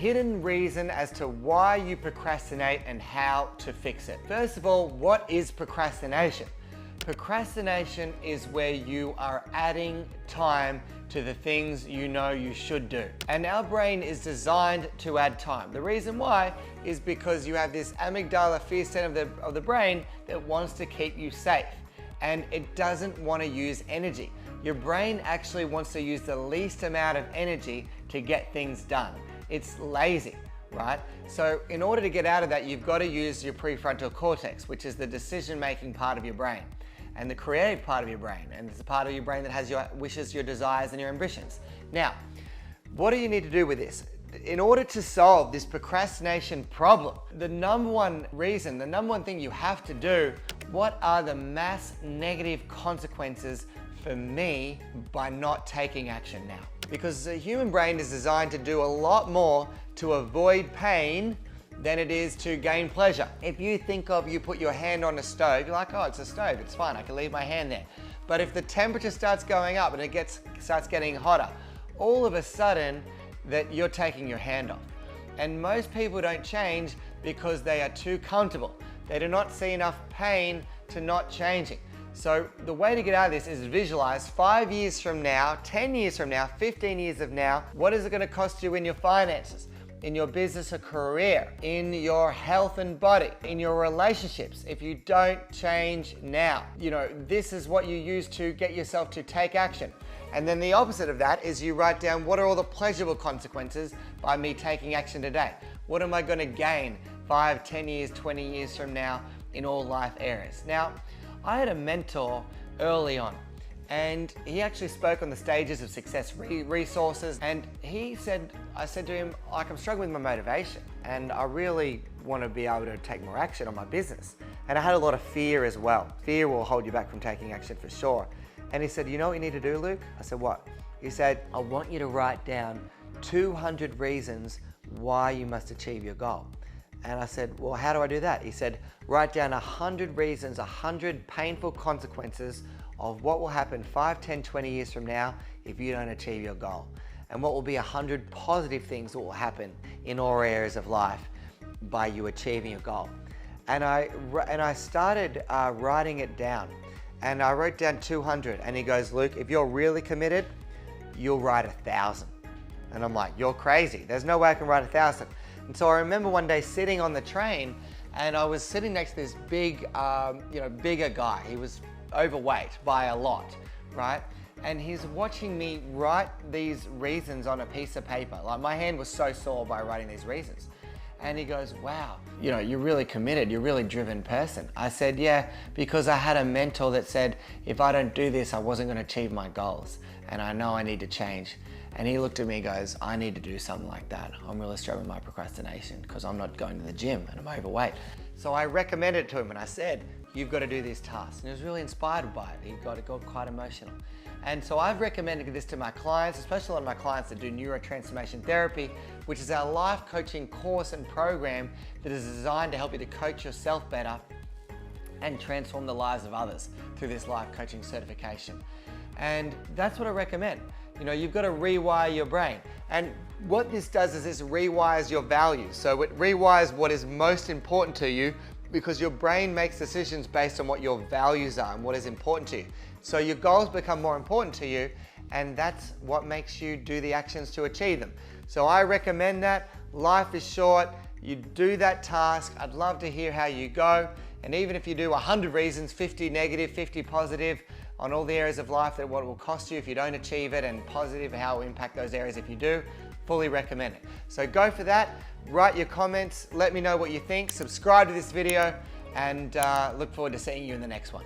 hidden reason as to why you procrastinate and how to fix it. First of all, what is procrastination? Procrastination is where you are adding time to the things you know you should do. And our brain is designed to add time. The reason why is because you have this amygdala fear center of the brain that wants to keep you safe. And it doesn't want to use energy. Your brain actually wants to use the least amount of energy to get things done. It's lazy, right? So in order to get out of that, you've got to use your prefrontal cortex, which is the decision-making part of your brain, and the creative part of your brain, and it's the part of your brain that has your wishes, your desires, and your ambitions. Now, what do you need to do with this? In order to solve this procrastination problem, the number one reason, the number one thing you have to do, what are the mass negative consequences for me by not taking action now? Because the human brain is designed to do a lot more to avoid pain than it is to gain pleasure. If you think of, you put your hand on a stove, you're like, oh, it's a stove, it's fine, I can leave my hand there. But if the temperature starts going up and it starts getting hotter, all of a sudden that you're taking your hand off. And most people don't change because they are too comfortable. They do not see enough pain to not changing. So the way to get out of this is visualize 5 years from now, 10 years from now, 15 years of now, what is it going to cost you in your finances, in your business or career, in your health and body, in your relationships, if you don't change now. You know, this is what you use to get yourself to take action. And then the opposite of that is you write down, what are all the pleasurable consequences by me taking action today? What am I going to gain 5, 10 years, 20 years from now in all life areas? Now, I had a mentor early on, and he actually spoke on the stages of success resources, and I said to him, like, I'm struggling with my motivation, and I really want to be able to take more action on my business. And I had a lot of fear as well. Fear will hold you back from taking action for sure. And he said, you know what you need to do, Luke? I said, what? He said, I want you to write down 200 reasons why you must achieve your goal. And I said, well, how do I do that? He said, write down 100 reasons, 100 painful consequences of what will happen 5, 10, 20 years from now if you don't achieve your goal. And what will be 100 positive things that will happen in all areas of life by you achieving your goal. And I started writing it down. And I wrote down 200, and he goes, Luke, if you're really committed, you'll write 1,000. And I'm like, you're crazy. There's no way I can write 1,000. And so I remember one day sitting on the train, and I was sitting next to this big, bigger guy. He was overweight by a lot, right? And he's watching me write these reasons on a piece of paper. Like, my hand was so sore by writing these reasons. And he goes, wow, you know, you're really committed, you're a really driven person. I said, yeah, because I had a mentor that said, if I don't do this, I wasn't going to achieve my goals. And I know I need to change. And he looked at me and goes, I need to do something like that. I'm really struggling with my procrastination because I'm not going to the gym and I'm overweight. So I recommended it to him and I said, you've got to do these tasks. And he was really inspired by it. He got quite emotional. And so I've recommended this to my clients, especially a lot of my clients that do neurotransformation therapy, which is our life coaching course and program that is designed to help you to coach yourself better and transform the lives of others through this life coaching certification. And that's what I recommend. You know, you've got to rewire your brain. And what this does is this rewires your values. So it rewires what is most important to you, because your brain makes decisions based on what your values are and what is important to you. So your goals become more important to you, and that's what makes you do the actions to achieve them. So I recommend that. Life is short. You do that task. I'd love to hear how you go. And even if you do 100 reasons, 50 negative, 50 positive, on all the areas of life that what it will cost you if you don't achieve it, and positive how it will impact those areas if you do, fully recommend it. So go for that, write your comments, let me know what you think, subscribe to this video, and look forward to seeing you in the next one.